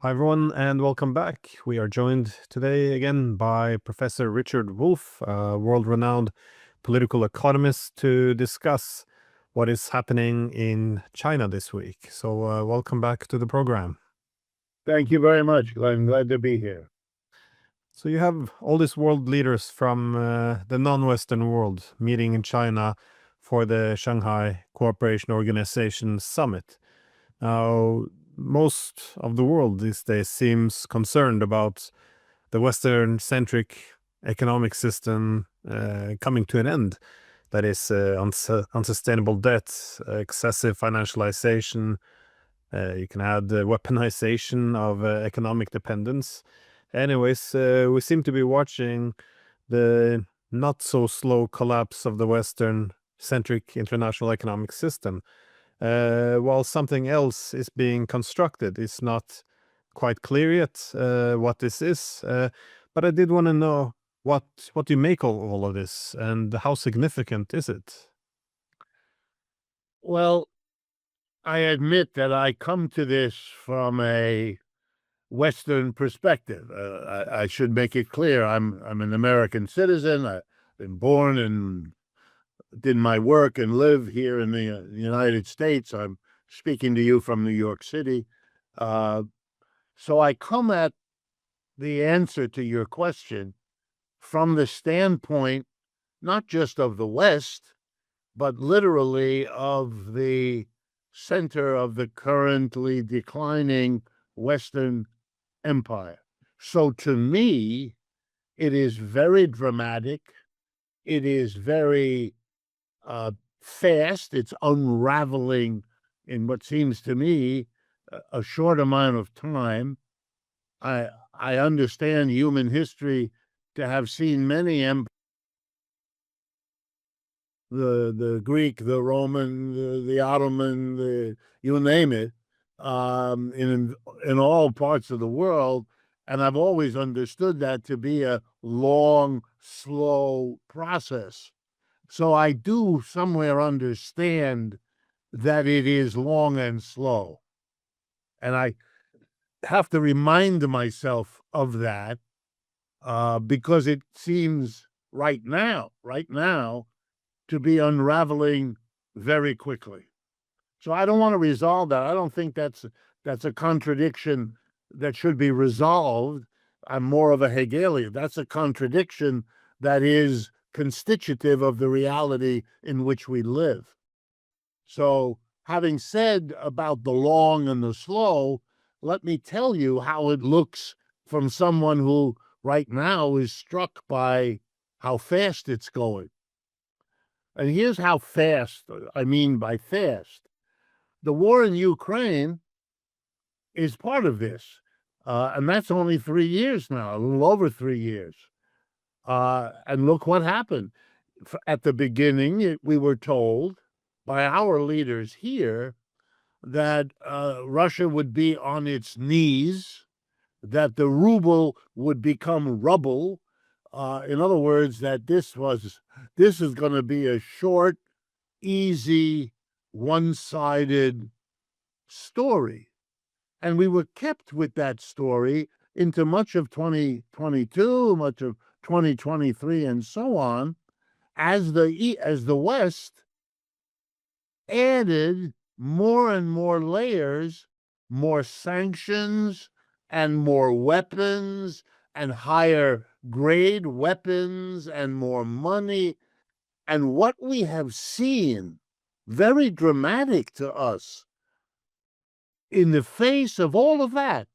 Hi, everyone, and welcome back. We are joined today again by Professor Richard Wolff, a world-renowned political economist, to discuss what is happening in China this week. So, welcome back to the program. Thank you very much. I'm glad to be here. So, you have all these world leaders from the non-Western world meeting in China for the Shanghai Cooperation Organization Summit. Now, most of the world these days seems concerned about the Western-centric economic system coming to an end. That is unsustainable debt, excessive financialization. You can add the weaponization of economic dependence. Anyways, we seem to be watching the not so slow collapse of the Western-centric international economic system, while something else is being constructed. It's not quite clear yet what this is, but I did want to know what you make of all of this and how significant is it? Well, I admit that I come to this from a Western perspective. I should make it clear I'm an American citizen. I've been born and did my work and live here in the United States. I'm speaking to you from New York City. So I come at the answer to your question from the standpoint not just of the West, but literally of the center of the currently declining Western empire. So to me, it is very dramatic. It is very fast. It's unraveling in what seems to me a short amount of time. I understand human history to have seen many empires, the Greek, the Roman, the Ottoman, you name it, in all parts of the world. And I've always understood that to be a long, slow process. So I do somewhere understand that it is long and slow. And I have to remind myself of that because it seems right now, to be unraveling very quickly. So I don't want to resolve that. I don't think that's a contradiction that should be resolved. I'm more of a Hegelian. That's a contradiction that is constitutive of the reality in which we live. So having said about the long and the slow, let me tell you how it looks from someone who right now is struck by how fast it's going. And here's how fast, I mean by fast. The war in Ukraine is part of this. And that's only 3 years now, a little over 3 years. And look what happened. At the beginning, we were told by our leaders here that Russia would be on its knees, that the ruble would become rubble. In other words, that this is going to be a short, easy, one-sided story. And we were kept with that story into much of 2022, much of 2023, and so on, as the West added more and more layers, more sanctions, and more weapons, and higher grade weapons, and more money. And what we have seen, very dramatic to us, in the face of all of that,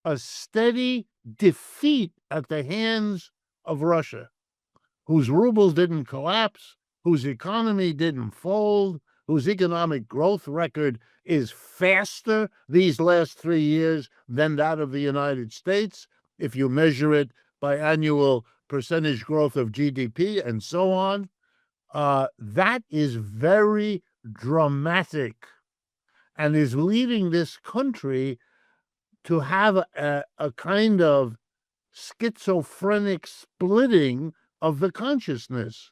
a steady defeat at the hands of Russia, whose rubles didn't collapse, whose economy didn't fold, whose economic growth record is faster these last 3 years than that of the United States, if you measure it by annual percentage growth of GDP and so on. That is very dramatic and is leading this country to have a kind of schizophrenic splitting of the consciousness.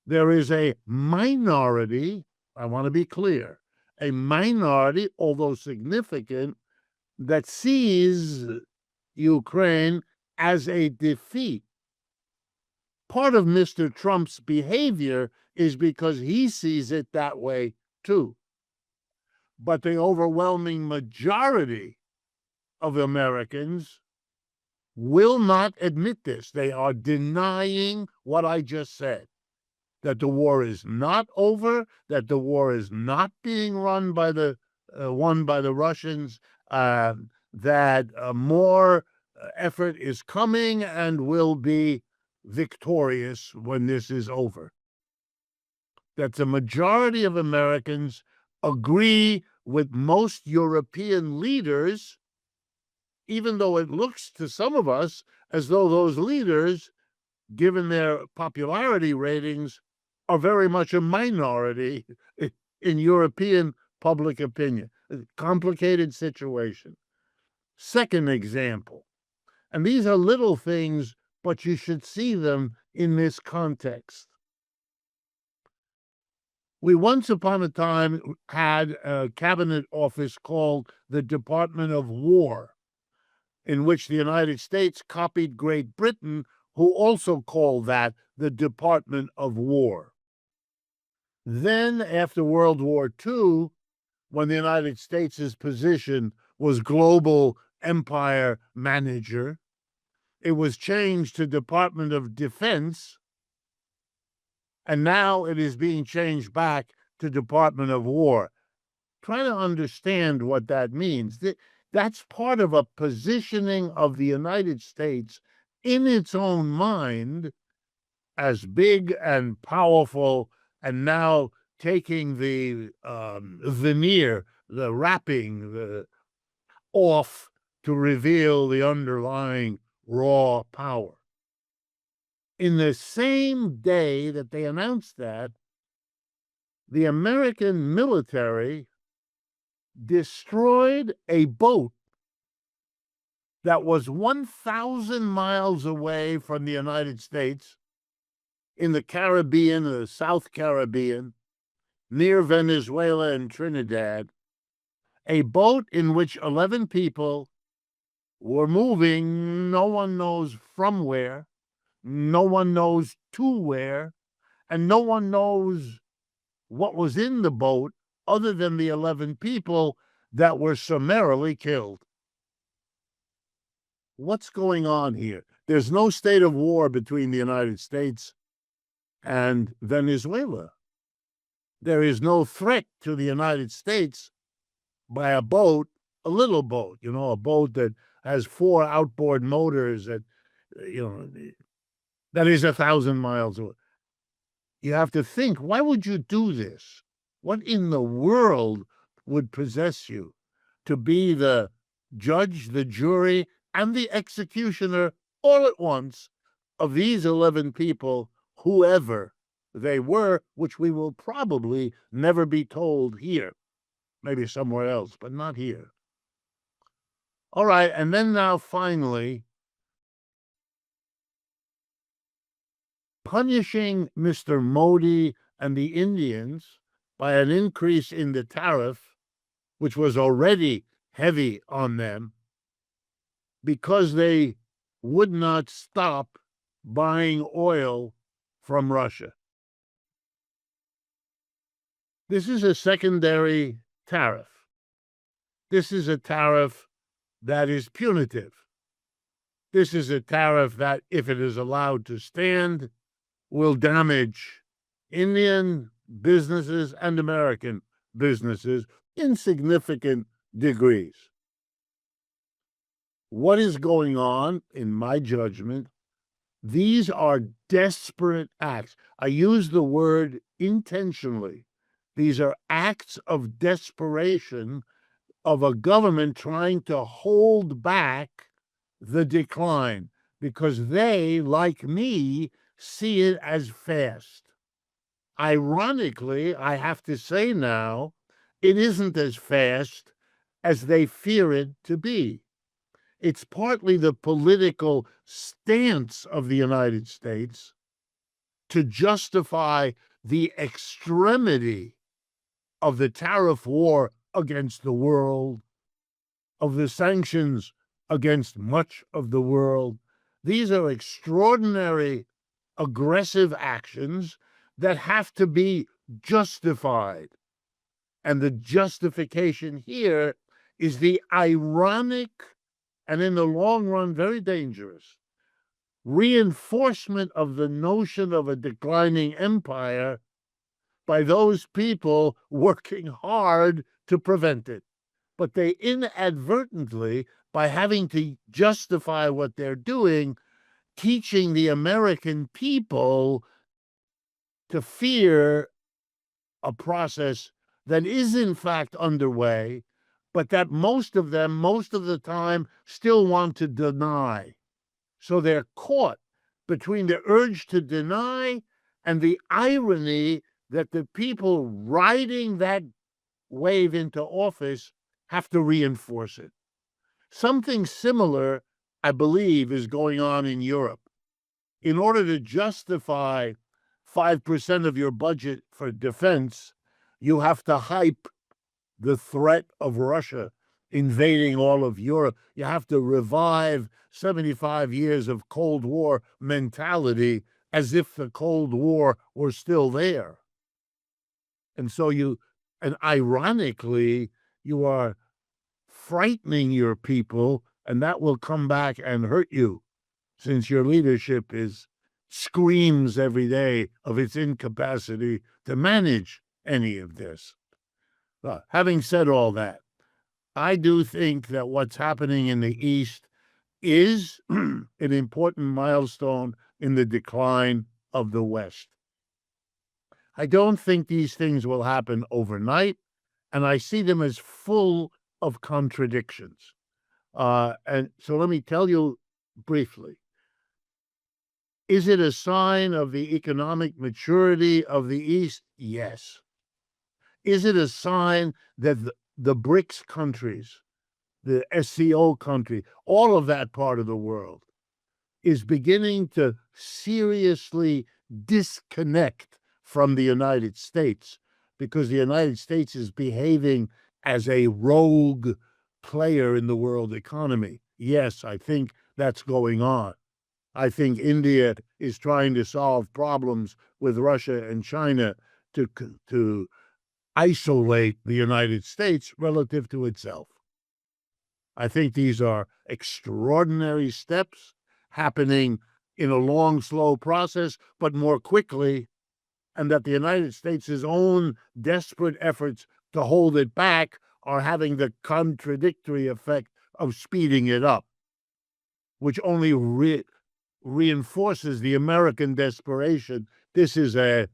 There is a minority, I want to be clear, a minority, although significant, that sees Ukraine as a defeat. Part of Mr. Trump's behavior is because he sees it that way too. But the overwhelming majority of Americans will not admit this. They are denying what I just said, that the war is not over, that the war is not being won by the Russians, that more effort is coming and will be victorious when this is over. That the majority of Americans agree with most European leaders, even though it looks to some of us as though those leaders, given their popularity ratings, are very much a minority in European public opinion. A complicated situation. Second example, and these are little things, but you should see them in this context. We once upon a time had a cabinet office called the Department of War, in which the United States copied Great Britain, who also called that the Department of War. Then, after World War II, when the United States' position was global empire manager, it was changed to Department of Defense, and now it is being changed back to Department of War. Try to understand what that means. That's part of a positioning of the United States in its own mind as big and powerful, and now taking the veneer, the wrapping off to reveal the underlying raw power. In the same day that they announced that, the American military destroyed a boat that was 1,000 miles away from the United States in the Caribbean, the South Caribbean, near Venezuela and Trinidad, a boat in which 11 people were moving, no one knows from where, no one knows to where, and no one knows what was in the boat other than the 11 people that were summarily killed. What's going on here? There's no state of war between the United States and Venezuela. There is no threat to the United States by a boat, a little boat, a boat that has 4 outboard motors that, that is 1,000 miles away. You have to think, why would you do this? What in the world would possess you to be the judge, the jury, and the executioner all at once of these 11 people, whoever they were, which we will probably never be told here, maybe somewhere else, but not here. All right, and then now finally, punishing Mr. Modi and the Indians by an increase in the tariff, which was already heavy on them, because they would not stop buying oil from Russia. This is a secondary tariff. This is a tariff that is punitive. This is a tariff that, if it is allowed to stand, will damage Indian businesses and American businesses in significant degrees. What is going on, in my judgment? These are desperate acts. I use the word intentionally. These are acts of desperation of a government trying to hold back the decline because they, like me, see it as fast. Ironically, I have to say now, it isn't as fast as they fear it to be. It's partly the political stance of the United States to justify the extremity of the tariff war against the world, of the sanctions against much of the world. These are extraordinary, aggressive actions that have to be justified. And the justification here is the ironic and, in the long run, very dangerous reinforcement of the notion of a declining empire by those people working hard to prevent it. But they inadvertently, by having to justify what they're doing, teaching the American people to fear a process that is in fact underway, but that most of them, most of the time, still want to deny. So they're caught between the urge to deny and the irony that the people riding that wave into office have to reinforce it. Something similar, I believe, is going on in Europe. In order to justify 5% of your budget for defense, you have to hype the threat of Russia invading all of Europe. You have to revive 75 years of Cold War mentality as if the Cold War were still there. And so and ironically, you are frightening your people, and that will come back and hurt you, since your leadership screams every day of its incapacity to manage any of this. Having said all that, I do think that what's happening in the East is an important milestone in the decline of the West. I don't think these things will happen overnight, and I see them as full of contradictions. And so let me tell you briefly. Is it a sign of the economic maturity of the East? Yes. Is it a sign that the BRICS countries, the SCO country, all of that part of the world is beginning to seriously disconnect from the United States because the United States is behaving as a rogue player in the world economy? Yes, I think that's going on. I think India is trying to solve problems with Russia and China to isolate the United States relative to itself. I think these are extraordinary steps happening in a long, slow process, but more quickly, and that the United States' own desperate efforts to hold it back are having the contradictory effect of speeding it up, which only reinforces the American desperation. This is a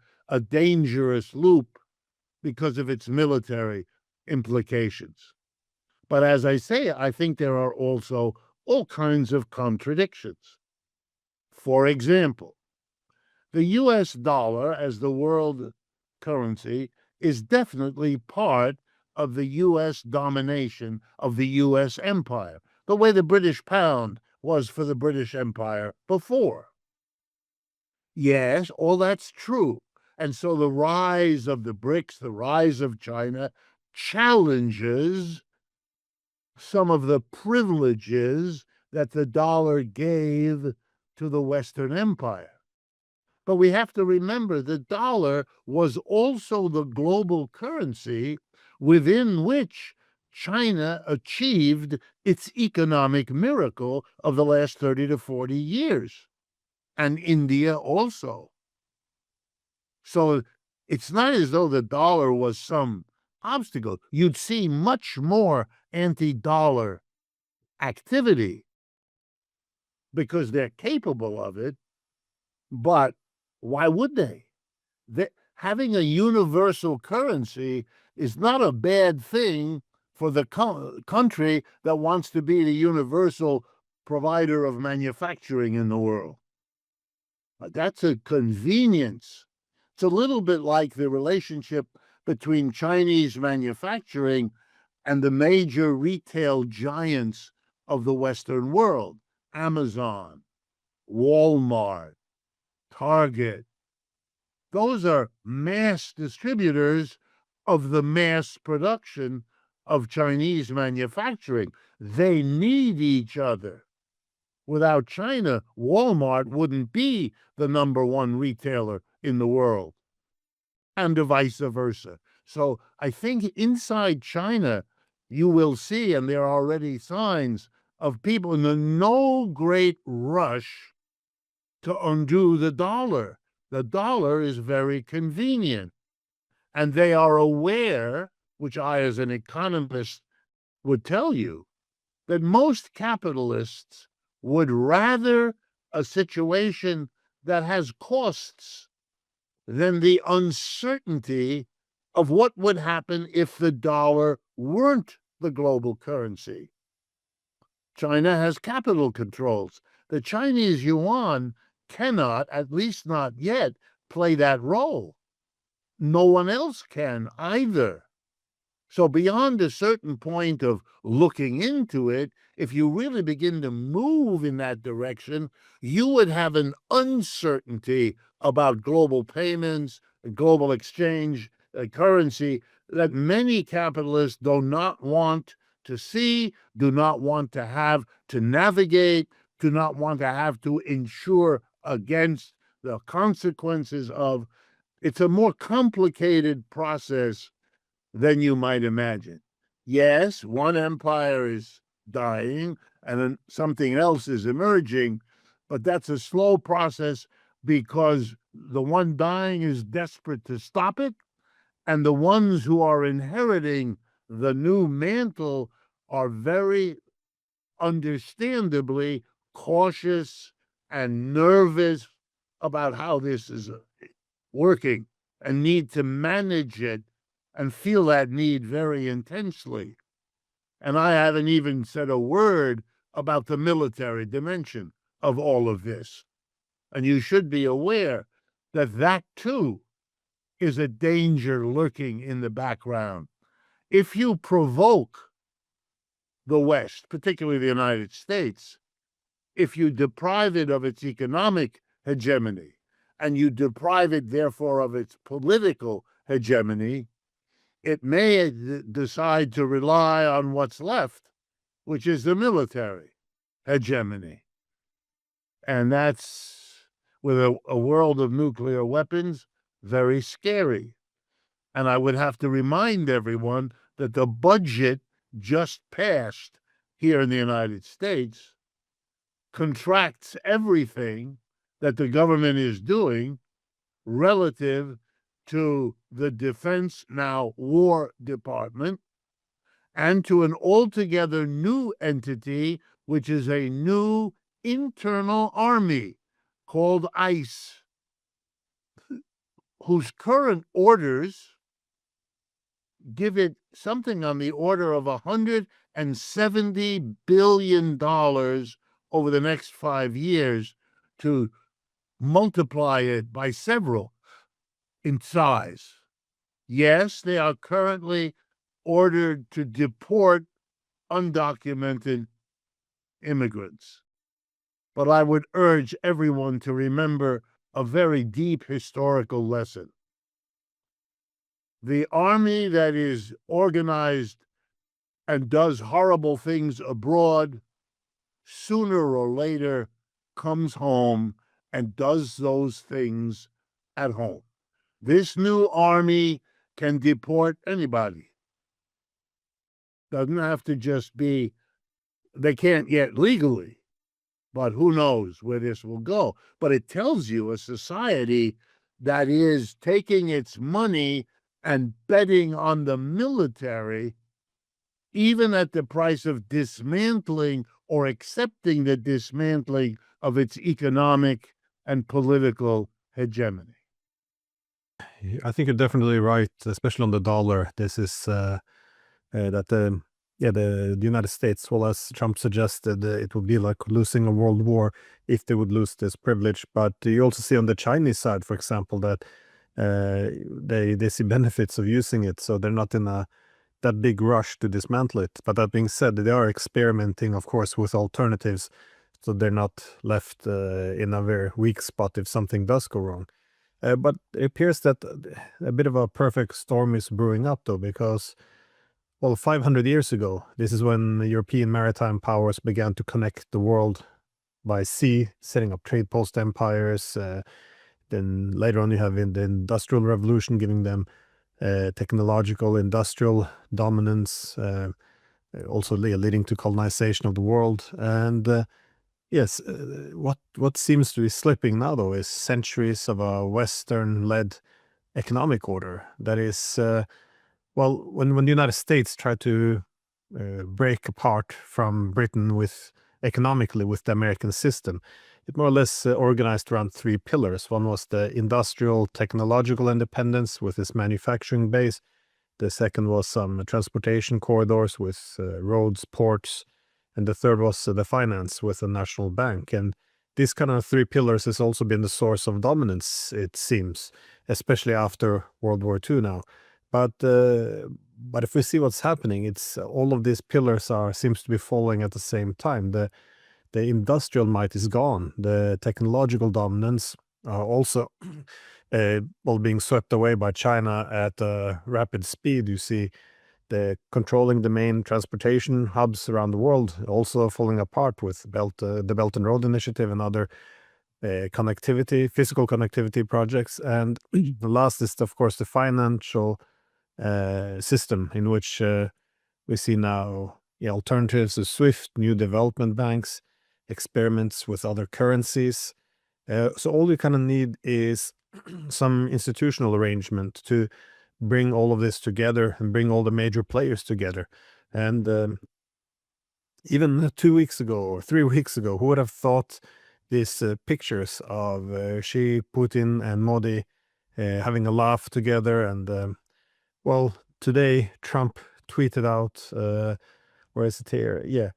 dangerous loop because of its military implications. But as I say, I think there are also all kinds of contradictions. For example, the US dollar as the world currency is definitely part of the US domination of the US empire, the way the British pound was for the British Empire before. Yes, all that's true. And so the rise of the BRICS, the rise of China, challenges some of the privileges that the dollar gave to the Western Empire. But we have to remember the dollar was also the global currency within which China achieved its economic miracle of the last 30 to 40 years, and India also. So it's not as though the dollar was some obstacle. You'd see much more anti-dollar activity because they're capable of it, but why would they? Having a universal currency is not a bad thing for the country that wants to be the universal provider of manufacturing in the world. That's a convenience. It's a little bit like the relationship between Chinese manufacturing and the major retail giants of the Western world, Amazon, Walmart, Target. Those are mass distributors of the mass production of Chinese manufacturing. They need each other. Without China, Walmart wouldn't be the #1 retailer in the world, and vice versa. So I think inside China, you will see, and there are already signs of people in no great rush to undo the dollar. The dollar is very convenient. And they are aware, which I, as an economist, would tell you, that most capitalists would rather a situation that has costs than the uncertainty of what would happen if the dollar weren't the global currency. China has capital controls. The Chinese yuan cannot, at least not yet, play that role. No one else can either. So beyond a certain point of looking into it, if you really begin to move in that direction, you would have an uncertainty about global payments, global exchange, currency that many capitalists do not want to see, do not want to have to navigate, do not want to have to insure against the consequences of. It's a more complicated process than you might imagine. Yes, one empire is dying and then something else is emerging, but that's a slow process because the one dying is desperate to stop it, and the ones who are inheriting the new mantle are very understandably cautious and nervous about how this is working and need to manage it and feel that need very intensely. And I haven't even said a word about the military dimension of all of this. And you should be aware that that too is a danger lurking in the background. If you provoke the West, particularly the United States, if you deprive it of its economic hegemony, and you deprive it, therefore, of its political hegemony, it may decide to rely on what's left, which is the military hegemony. And that's, with a world of nuclear weapons, very scary. And I would have to remind everyone that the budget just passed here in the United States contracts everything that the government is doing relative to the Defense, now War Department, and to an altogether new entity, which is a new internal army called ICE, whose current orders give it something on the order of $170 billion over the next 5 years to multiply it by several in size. Yes, they are currently ordered to deport undocumented immigrants. But I would urge everyone to remember a very deep historical lesson. The army that is organized and does horrible things abroad, sooner or later comes home and does those things at home. This new army can deport anybody. Doesn't have to just be, they can't yet legally, but who knows where this will go. But it tells you a society that is taking its money and betting on the military, even at the price of dismantling or accepting the dismantling of its economic and political hegemony. I think you're definitely right, especially on the dollar. This is that the United States, well, as Trump suggested, it would be like losing a world war if they would lose this privilege. But you also see on the Chinese side, for example, that they see benefits of using it, so they're not in that big rush to dismantle it. But that being said, they are experimenting, of course, with alternatives, so they're not left in a very weak spot if something does go wrong. But it appears that a bit of a perfect storm is brewing up, though, because Well, 500 years ago, this is when the European maritime powers began to connect the world by sea, setting up trade post empires. Then later on, you have in the Industrial Revolution giving them technological, industrial dominance, also leading to colonization of the world. And yes, what seems to be slipping now, though, is centuries of a Western-led economic order that is well, when the United States tried to break apart from Britain with economically with the American system, it more or less organized around three pillars. One was the industrial technological independence with its manufacturing base. The second was some transportation corridors with roads, ports, and the third was the finance with a national bank. And these kind of three pillars has also been the source of dominance, it seems, especially after World War II now. But if we see what's happening, it's all of these pillars seems to be falling at the same time. The industrial might is gone. The technological dominance also well being swept away by China at rapid speed. You see the controlling the main transportation hubs around the world also falling apart with the Belt and Road Initiative and other physical connectivity projects. And the last is, of course, the financial system in which we see now alternatives to SWIFT, new development banks, experiments with other currencies. So all you kind of need is some institutional arrangement to bring all of this together and bring all the major players together. And even 2 weeks ago or 3 weeks ago, who would have thought these pictures of Xi, Putin, and Modi having a laugh together? And well, today Trump tweeted out, where is it here? Yeah.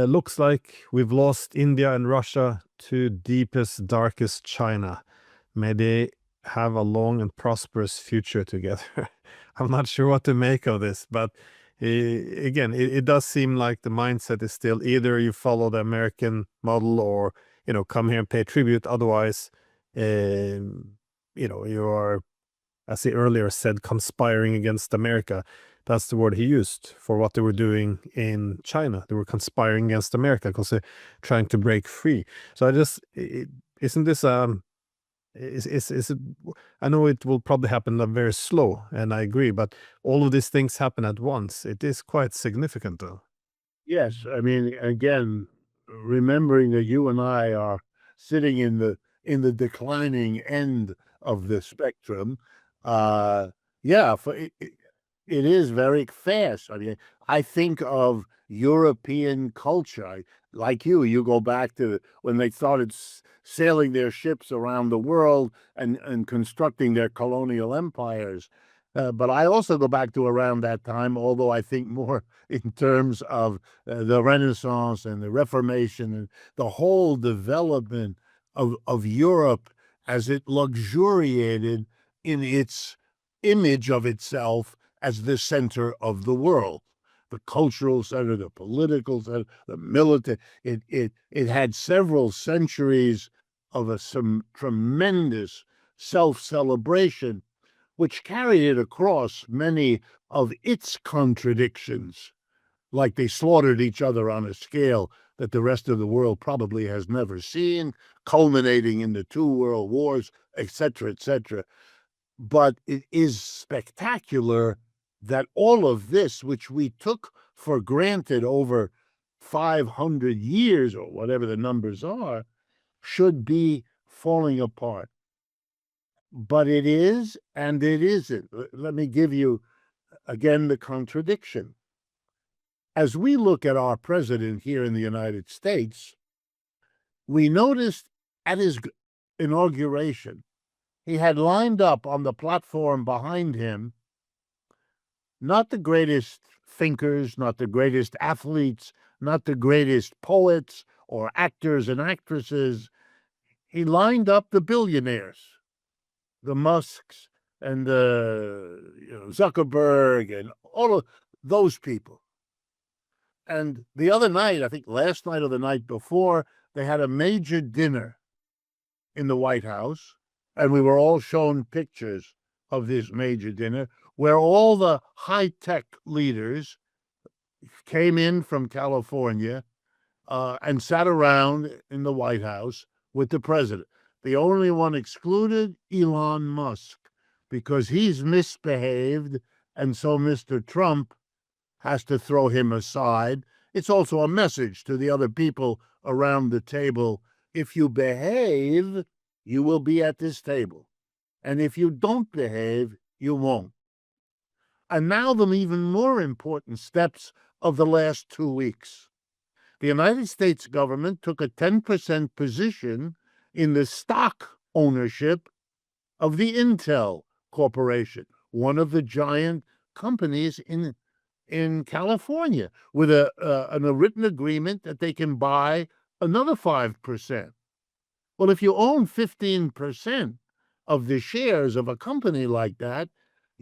Looks like we've lost India and Russia to deepest, darkest China. May they have a long and prosperous future together. I'm not sure what to make of this, but again, it does seem like the mindset is still either you follow the American model or, come here and pay tribute. Otherwise, you are, as he earlier said, conspiring against America. That's the word he used for what they were doing in China. They were conspiring against America because they're trying to break free. So isn't this is it, I know it will probably happen very slow, and I agree, but all of these things happen at once. It is quite significant, though. Yes, I mean, again, remembering that you and I are sitting in the declining end of the spectrum, yeah, it is very fast. I mean, I think of European culture. Like you go back to when they started sailing their ships around the world and constructing their colonial empires. But I also go back to around that time, although I think more in terms of the Renaissance and the Reformation and the whole development of Europe as it luxuriated in its image of itself as the center of the world, the cultural center, the political center, the military. It had several centuries of some tremendous self-celebration, which carried it across many of its contradictions, like they slaughtered each other on a scale that the rest of the world probably has never seen, culminating in the 2 world wars, etc., etc. But it is spectacular that all of this, which we took for granted over 500 years or whatever the numbers are, should be falling apart. But it is, and it isn't. Let me give you, again, the contradiction. As we look at our president here in the United States, we noticed at his inauguration, he had lined up on the platform behind him not the greatest thinkers, not the greatest athletes, not the greatest poets or actors and actresses. He lined up the billionaires, the Musks and the Zuckerberg and all of those people. And the other night, I think last night or the night before, they had a major dinner in the White House, and we were all shown pictures of this major dinner where all the high-tech leaders came in from California and sat around in the White House with the president. The only one excluded, Elon Musk, because he's misbehaved, and so Mr. Trump has to throw him aside. It's also a message to the other people around the table. If you behave, you will be at this table. And if you don't behave, you won't. And now the even more important steps of the last 2 weeks. The United States government took a 10% position in the stock ownership of the Intel Corporation, one of the giant companies in California, with a written agreement that they can buy another 5%. Well, if you own 15% of the shares of a company like that,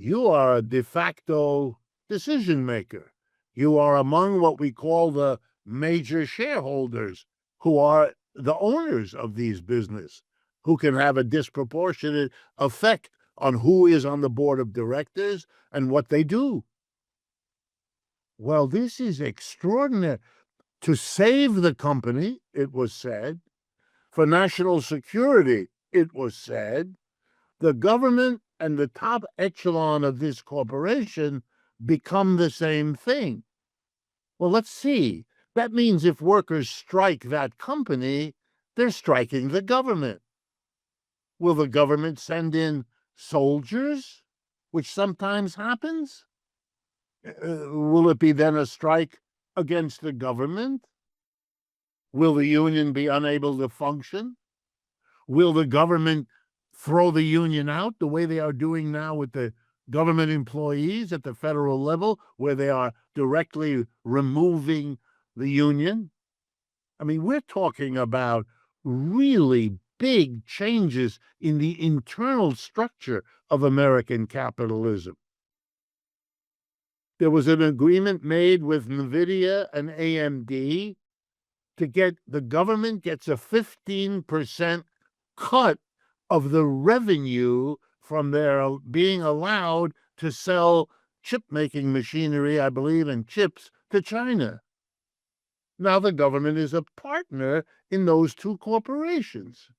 you are a de facto decision maker. You are among what we call the major shareholders, who are the owners of these businesses, who can have a disproportionate effect on who is on the board of directors and what they do. Well, this is extraordinary. To save the company, it was said, for national security, it was said, the government and the top echelon of this corporation become the same thing. Well, let's see. That means if workers strike that company, they're striking the government. Will the government send in soldiers, which sometimes happens? Will it be then a strike against the government? Will the union be unable to function? Will the government throw the union out the way they are doing now with the government employees at the federal level, where they are directly removing the union? I mean, we're talking about really big changes in the internal structure of American capitalism. There was an agreement made with NVIDIA and AMD to get the government gets a 15% cut of the revenue from their being allowed to sell chip-making machinery, I believe, and chips to China. Now the government is a partner in those two corporations.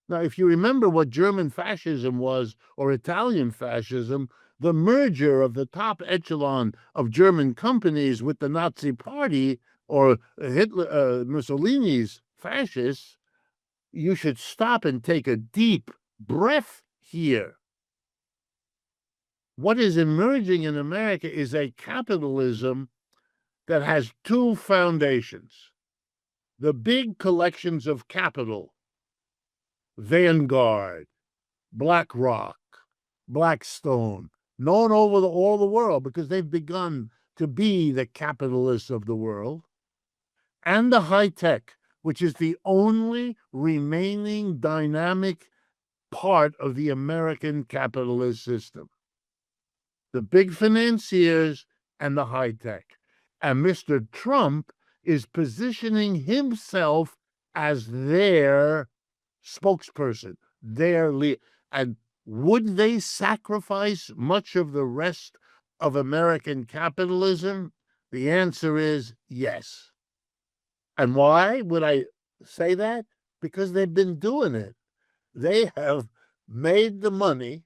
Now, if you remember what German fascism was, or Italian fascism, the merger of the top echelon of German companies with the Nazi Party or Mussolini's fascists, you should stop and take a deep breath here. What is emerging in America is a capitalism that has two foundations. The big collections of capital, Vanguard, BlackRock, Blackstone, known over all the world because they've begun to be the capitalists of the world, and the high tech, which is the only remaining dynamic part of the American capitalist system. The big financiers and the high tech. And Mr. Trump is positioning himself as their spokesperson, their leader. And would they sacrifice much of the rest of American capitalism? The answer is yes. And why would I say that? Because they've been doing it. They have made the money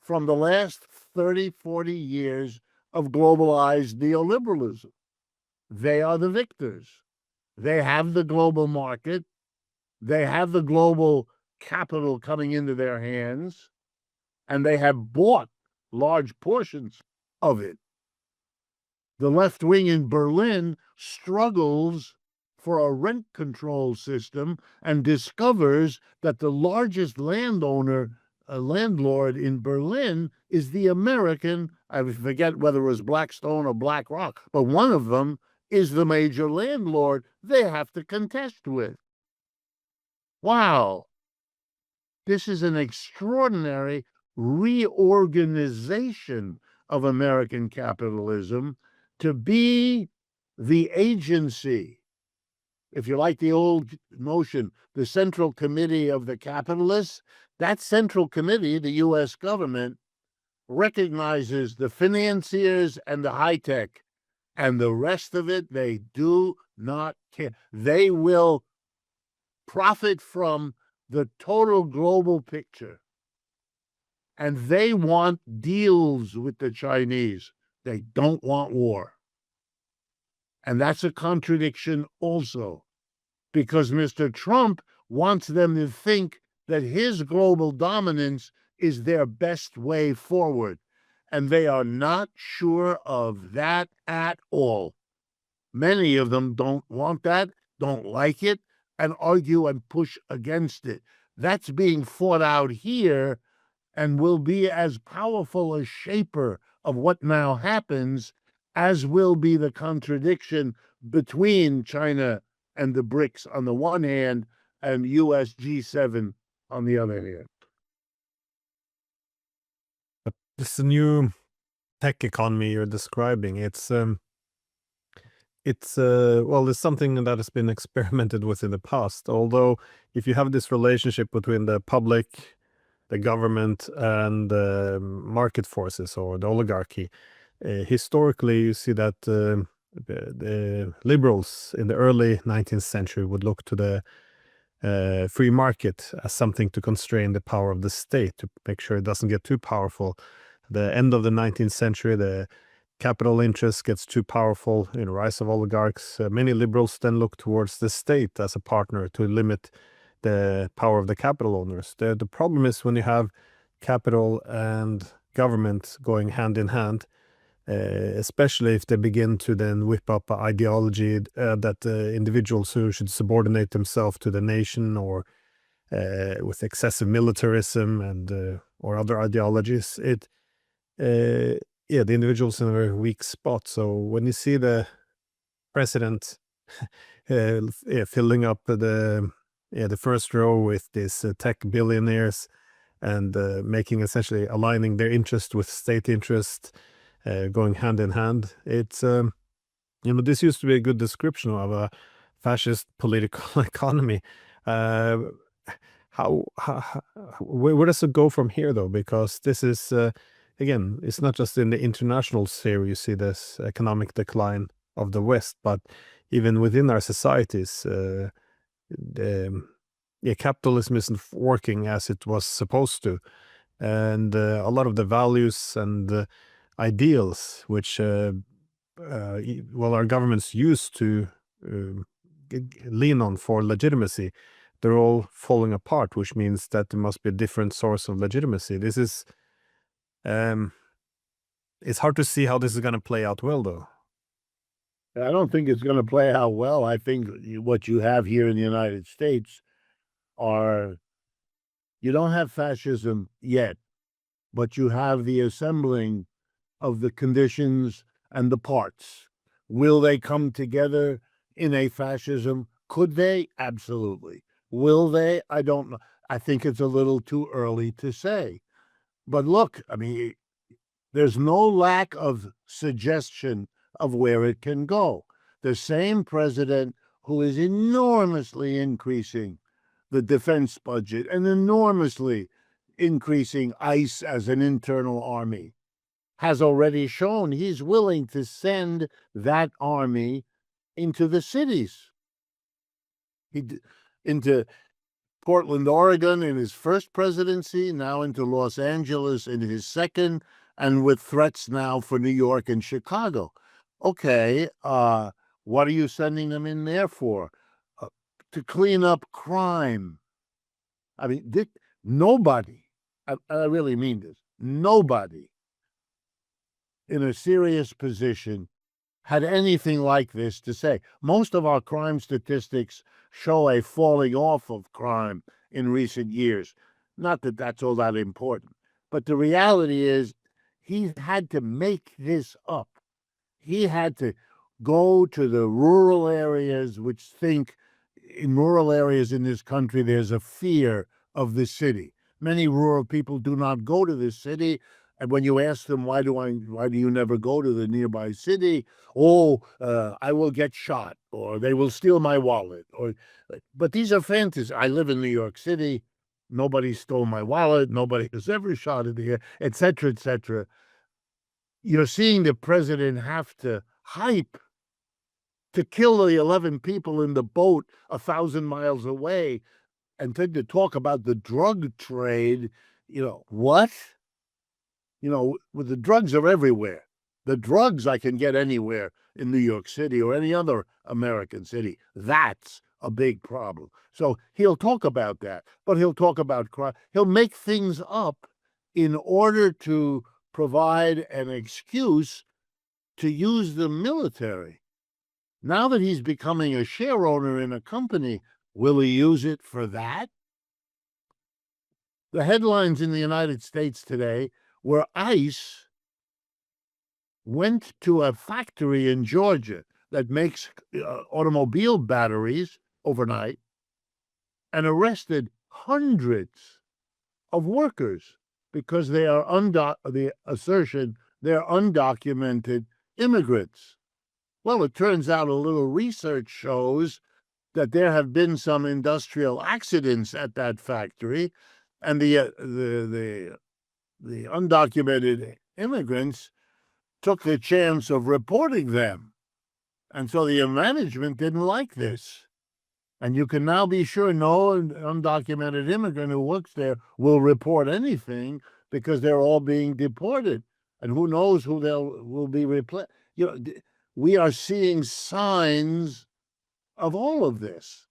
from the last 30, 40 years of globalized neoliberalism. They are the victors. They have the global market. They have the global capital coming into their hands, and they have bought large portions of it. The left wing in Berlin struggles for a rent control system and discovers that the largest landlord in Berlin is the American, I forget whether it was Blackstone or BlackRock, but one of them is the major landlord they have to contest with. Wow. This is an extraordinary reorganization of American capitalism to be the agency, if you like the old notion, the central committee of the capitalists. That central committee, the U.S. government, recognizes the financiers and the high tech, and the rest of it, they do not care. They will profit from the total global picture. And they want deals with the Chinese. They don't want war. And that's a contradiction also, because Mr. Trump wants them to think that his global dominance is their best way forward. And they are not sure of that at all. Many of them don't want that, don't like it, and argue and push against it. That's being fought out here and will be as powerful a shaper of what now happens as will be the contradiction between China and the BRICS on the one hand and US G7 on the other hand. But this new tech economy you're describing, it's something that has been experimented with in the past. Although if you have this relationship between the public, the government, and the market forces or the oligarchy, historically you see that the liberals in the early 19th century would look to the free market as something to constrain the power of the state, to make sure it doesn't get too powerful. The end of the 19th century, the capital interest gets too powerful, rise of oligarchs. Many liberals then look towards the state as a partner to limit the power of the capital owners. The problem is when you have capital and government going hand in hand, especially if they begin to then whip up an ideology that individuals who should subordinate themselves to the nation, or with excessive militarism and or other ideologies, the individual's in a very weak spot. So when you see the president filling up the first row with these tech billionaires and making essentially aligning their interest with state interest, going hand in hand, it's this used to be a good description of a fascist political economy. Where does it go from here, though? Because this is again, it's not just in the international sphere you see this economic decline of the West, but even within our societies, capitalism isn't working as it was supposed to, and a lot of the values and ideals which our governments used to lean on for legitimacy, they're all falling apart, which means that there must be a different source of legitimacy. This is it's hard to see how this is going to play out well, though. I don't think it's going to play out well. I think what you have here in the United States are, you don't have fascism yet, but you have the assembling of the conditions and the parts. Will they come together in a fascism? Could they? Absolutely. Will they? I don't know. I think it's a little too early to say. But look, I mean, there's no lack of suggestion of where it can go. The same president who is enormously increasing the defense budget and enormously increasing ICE as an internal army has already shown he's willing to send that army into the cities. Into Portland, Oregon in his first presidency, now into Los Angeles in his second, and with threats now for New York and Chicago. Okay, what are you sending them in there for? To clean up crime. I mean, nobody, I really mean this, nobody in a serious position had anything like this to say. Most of our crime statistics show a falling off of crime in recent years. Not that that's all that important, but the reality is he had to make this up. He had to go to the rural areas, which think in rural areas in this country, there's a fear of the city. Many rural people do not go to the city. And when you ask them, why do you never go to the nearby city? I will get shot, or they will steal my wallet, but these are fantasies. I live in New York City. nobody stole my wallet, nobody has ever shot in the air, etc., etc. You're seeing the president have to hype to kill the 11 people in the boat 1,000 miles away, and then to talk about the drug trade. What? The drugs are everywhere. The drugs I can get anywhere in New York City or any other American city. That's a big problem. So he'll talk about that, but he'll talk about crime. He'll make things up in order to provide an excuse to use the military. Now that he's becoming a share owner in a company, will he use it for that? The headlines in the United States today were ICE went to a factory in Georgia that makes automobile batteries overnight and arrested hundreds of workers because they are the assertion they're undocumented immigrants. Well, it turns out a little research shows that there have been some industrial accidents at that factory, and the undocumented immigrants took the chance of reporting them. And so the management didn't like this. And you can now be sure no undocumented immigrant who works there will report anything because they're all being deported. And who knows who will be replaced. We are seeing signs of all of this.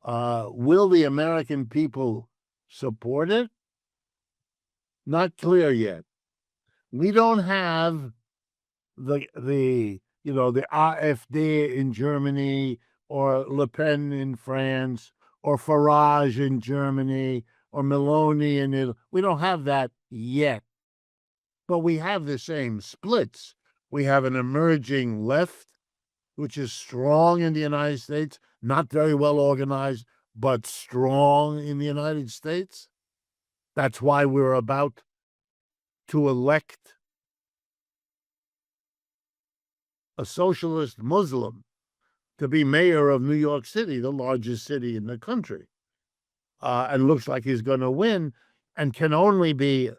Will the American people support it? Not clear yet. We don't have the AfD in Germany, or Le Pen in France, or Farage in Germany, or Meloni in Italy. We don't have that yet. But we have the same splits. We have an emerging left, which is strong in the United States, not very well organized, but strong in the United States. That's why we're about to elect a socialist Muslim to be mayor of New York City, the largest city in the country. And looks like he's going to win, and can only be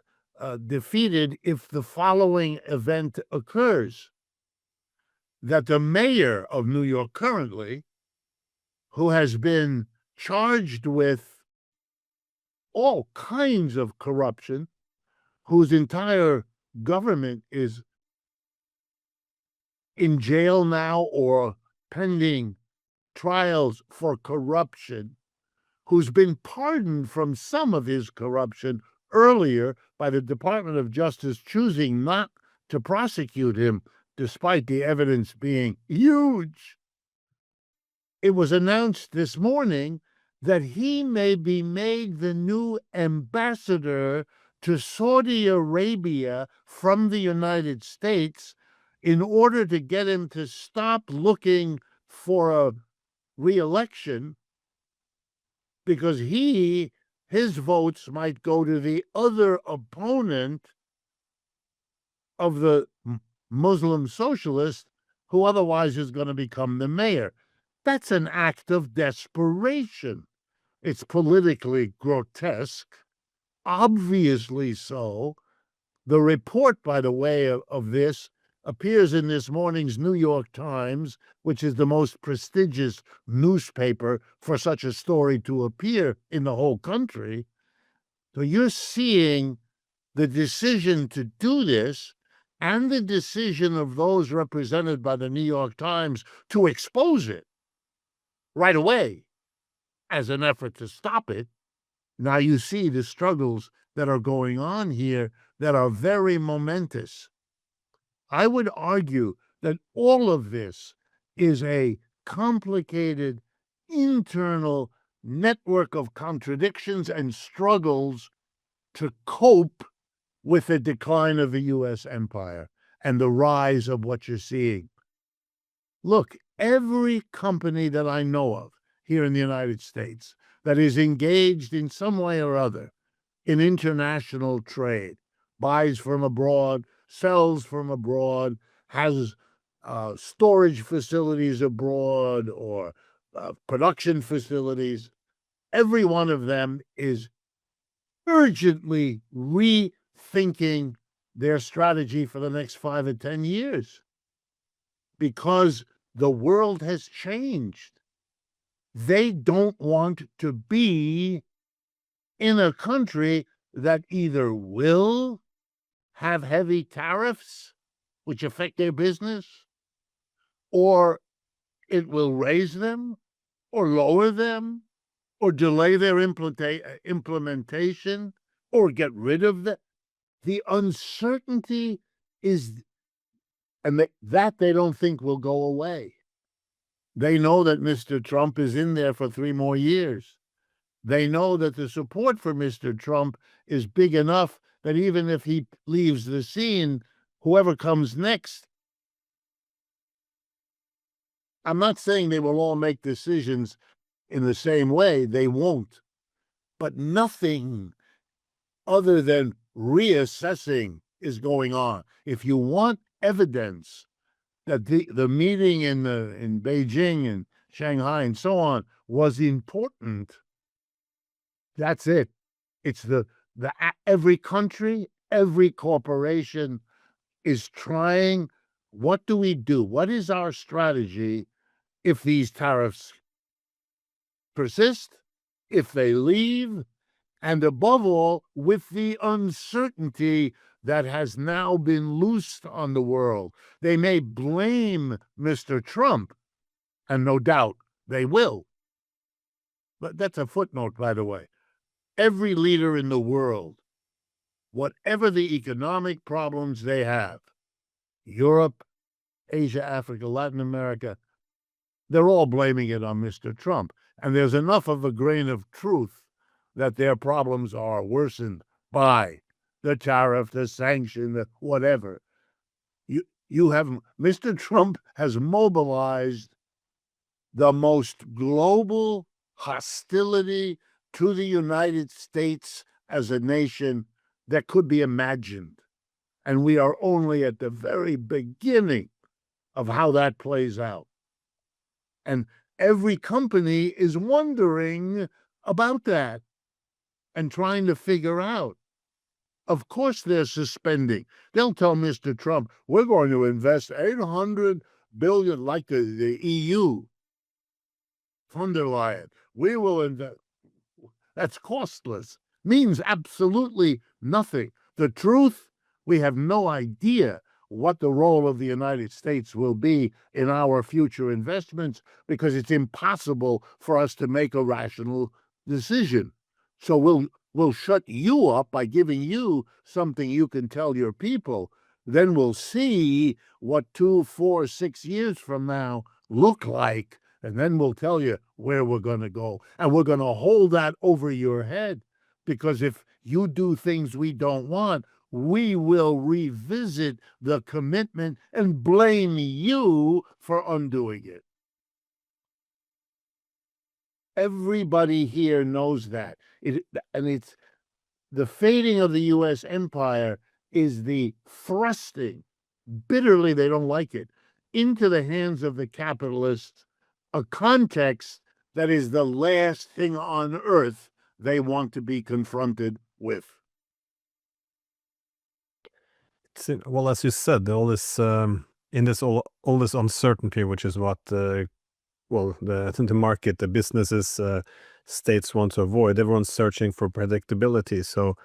defeated if the following event occurs: that the mayor of New York currently, who has been charged with all kinds of corruption, whose entire government is in jail now or pending trials for corruption, who's been pardoned from some of his corruption earlier by the Department of Justice choosing not to prosecute him, despite the evidence being huge. It was announced this morning that he may be made the new ambassador to Saudi Arabia from the United States in order to get him to stop looking for a re-election, because his votes might go to the other opponent of the Muslim socialist, who otherwise is going to become the mayor. That's an act of desperation. It's politically grotesque, obviously so. The report, by the way, of this appears in this morning's New York Times, which is the most prestigious newspaper for such a story to appear in the whole country. So you're seeing the decision to do this, and the decision of those represented by the New York Times to expose it right away as an effort to stop it. Now you see the struggles that are going on here that are very momentous. I would argue that all of this is a complicated internal network of contradictions and struggles to cope with the decline of the U.S. empire and the rise of what you're seeing. Look, every company that I know of here in the United States that is engaged in some way or other in international trade, buys from abroad, sells from abroad, has storage facilities abroad or production facilities, every one of them is urgently rethinking their strategy for the next 5 or 10 years because the world has changed. They don't want to be in a country that either will have heavy tariffs, which affect their business, or it will raise them, or lower them, or delay their implementation, or get rid of them. The uncertainty is, and that they don't think will go away. They know that Mr. Trump is in there for 3 more years. They know that the support for Mr. Trump is big enough that even if he leaves the scene, whoever comes next, I'm not saying they will all make decisions in the same way. They won't. But nothing other than reassessing is going on. If you want evidence that the meeting in Beijing and Shanghai and so on was important, that's it. It's every country, every corporation is trying. What do we do? What is our strategy if these tariffs persist, if they leave, and above all, with the uncertainty that has now been loosed on the world? They may blame Mr. Trump, and no doubt they will. But that's a footnote, by the way. Every leader in the world, whatever the economic problems they have, Europe, Asia, Africa, Latin America, they're all blaming it on Mr. Trump. And there's enough of a grain of truth that their problems are worsened by the tariff, the sanction, the whatever. You have Mr. Trump has mobilized the most global hostility to the United States as a nation that could be imagined. And we are only at the very beginning of how that plays out. And every company is wondering about that and trying to figure out. Of course they're suspending. They'll tell Mr. Trump, we're going to invest $800 billion, like the EU, von der Leyen. We will invest. That's costless. Means absolutely nothing. The truth, we have no idea what the role of the United States will be in our future investments because it's impossible for us to make a rational decision. So we'll shut you up by giving you something you can tell your people. Then we'll see what 2, 4, 6 years from now look like, and then we'll tell you where we're going to go. And we're going to hold that over your head, because if you do things we don't want, we will revisit the commitment and blame you for undoing it. Everybody here knows that. And it's the fading of the U.S. empire is the thrusting, bitterly they don't like it, into the hands of the capitalists, a context that is the last thing on earth they want to be confronted with. Well, as you said, all this in this all this uncertainty, which is what the market, the businesses, states want to avoid. Everyone's searching for predictability, so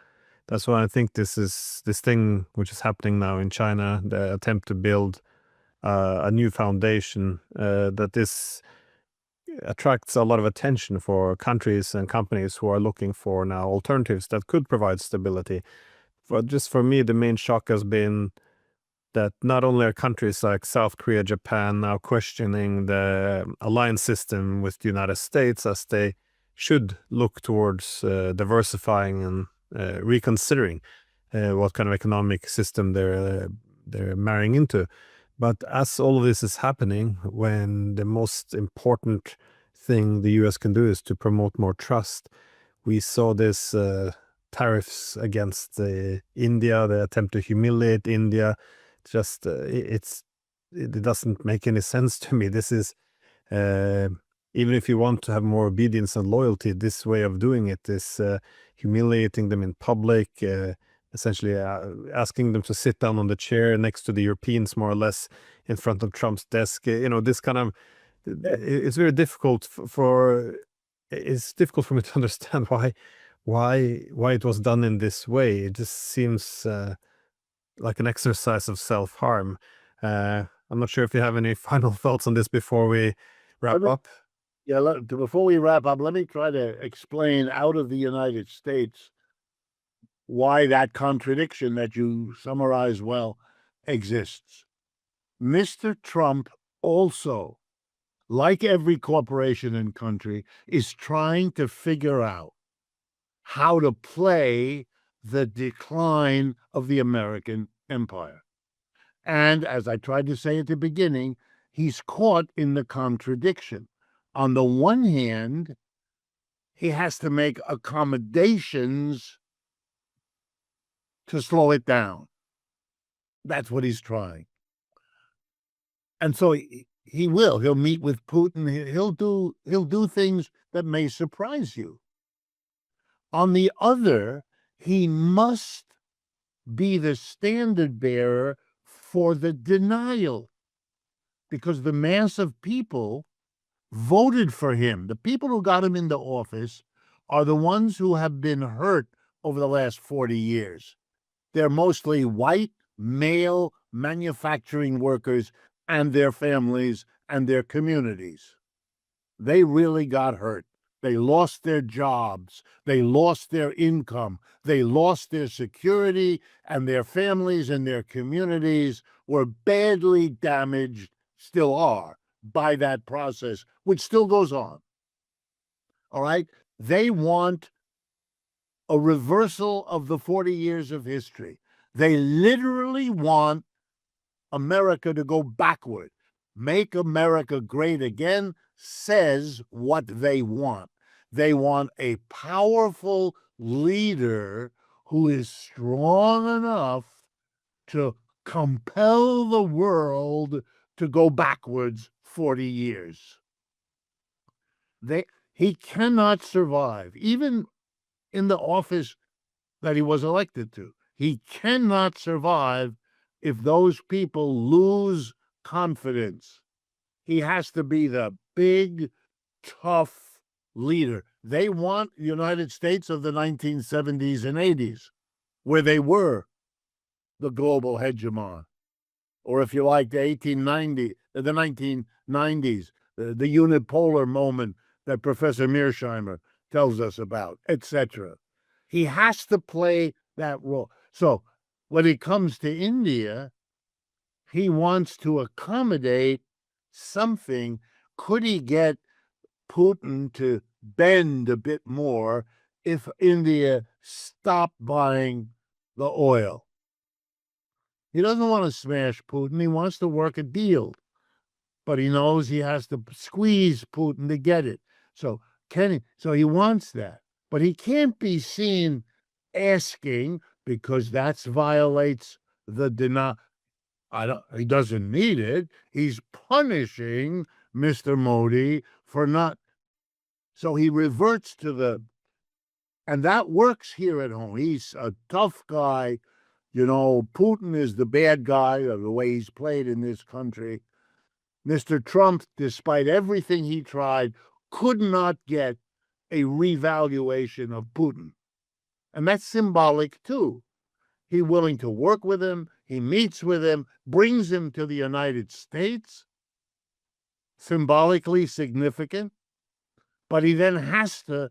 that's why I think this thing which is happening now in China, the attempt to build a new foundation, that this attracts a lot of attention for countries and companies who are looking for now alternatives that could provide stability. Just for me, the main shock has been that not only are countries like South Korea, Japan now questioning the alliance system with the United States, as they should look towards diversifying and reconsidering what kind of economic system they're marrying into. But as all of this is happening, when the most important thing the US can do is to promote more trust, we saw this tariffs against India, the attempt to humiliate India. Just it doesn't make any sense to me. This is even if you want to have more obedience and loyalty, this way of doing it is humiliating them in public, essentially asking them to sit down on the chair next to the Europeans, more or less, in front of Trump's desk. This kind of, it's very difficult it's difficult for me to understand why it was done in this way. It just seems like an exercise of self-harm. I'm not sure if you have any final thoughts on this before we wrap up. Yeah, before we wrap up, let me try to explain out of the United States why that contradiction that you summarize well exists. Mr. Trump also, like every corporation and country, is trying to figure out how to play the decline of the American empire. And as I tried to say at the beginning, he's caught in the contradiction. On the one hand, he has to make accommodations to slow it down. That's what he's trying. And so he will. He'll meet with Putin. He'll do things that may surprise you. On the other, he must be the standard bearer for the denial, because the mass of people voted for him. The people who got him into office are the ones who have been hurt over the last 40 years. They're mostly white, male manufacturing workers and their families and their communities. They really got hurt. They lost their jobs. They lost their income. They lost their security, and their families and their communities were badly damaged, still are, by that process, which still goes on. All right? They want a reversal of the 40 years of history. They literally want America to go backward. Make America great again says what they want. They want a powerful leader who is strong enough to compel the world to go backwards 40 years. He cannot survive, even in the office that he was elected to. He cannot survive if those people lose confidence. He has to be the big, tough leader. They want the United States of the 1970s and 80s, where they were the global hegemon. Or if you like, the 1990s, the unipolar moment that Professor Mearsheimer tells us about, etc. He has to play that role. So when it comes to India, he wants to accommodate something. Could he get Putin to bend a bit more if India stopped buying the oil? He doesn't want to smash Putin. He wants to work a deal, but he knows he has to squeeze Putin to get it. So he wants that, but he can't be seen asking, because that violates the denial. He doesn't need it. He's punishing Mr. Modi for not. So he reverts to and that works here at home. He's a tough guy. Putin is the bad guy of the way he's played in this country. Mr. Trump, despite everything he tried, could not get a revaluation of Putin. And that's symbolic too. He's willing to work with him. He meets with him, brings him to the United States, symbolically significant, but he then has to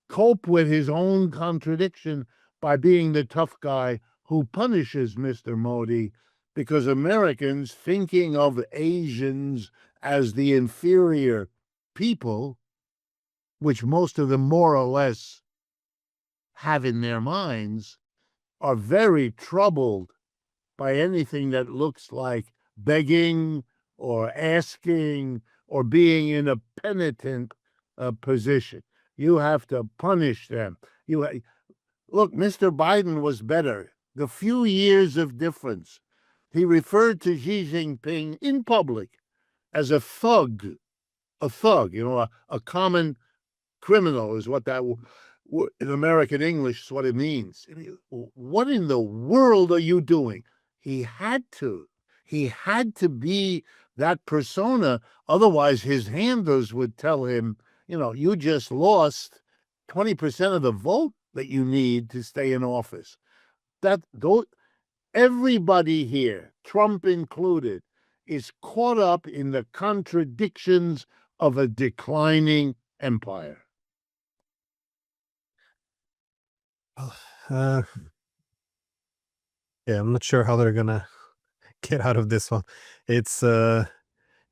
cope with his own contradiction by being the tough guy who punishes Mr. Modi, because Americans, thinking of Asians as the inferior people, which most of them more or less have in their minds, are very troubled by anything that looks like begging or asking or being in a penitent position. You have to punish them. Look, Mr. Biden was better. The few years of difference. He referred to Xi Jinping in public as a thug. a thug, a common criminal is what that in American English is what it means. What in the world are you doing? He had to. He had to be that persona. Otherwise, his handlers would tell him, you just lost 20% of the vote that you need to stay in office. Everybody here, Trump included, is caught up in the contradictions of a declining empire. Yeah, I'm not sure how they're gonna get out of this one. It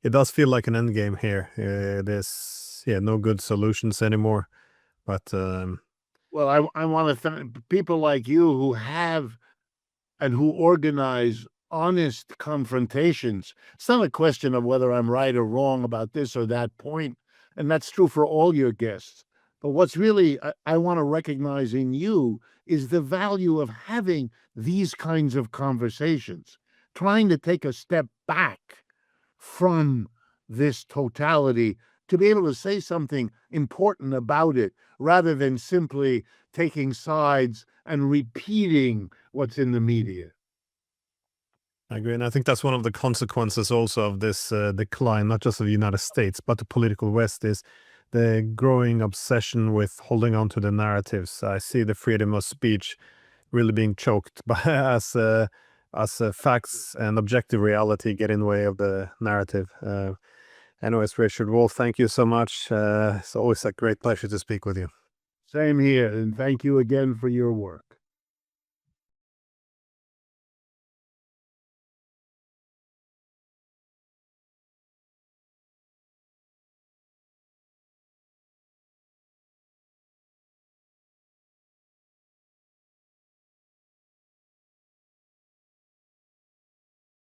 does feel like an end game here. There's no good solutions anymore. But Well, I want to thank people like you who have and who organize honest confrontations. It's not a question of whether I'm right or wrong about this or that point, and that's true for all your guests. But what's really I want to recognize in you is the value of having these kinds of conversations, trying to take a step back from this totality to be able to say something important about it rather than simply taking sides and repeating what's in the media. I agree, and I think that's one of the consequences also of this decline, not just of the United States, but the political West, is the growing obsession with holding on to the narratives. I see the freedom of speech really being choked by as facts and objective reality get in the way of the narrative. Anyways, Richard Wolff, thank you so much. It's always a great pleasure to speak with you. Same here, and thank you again for your work.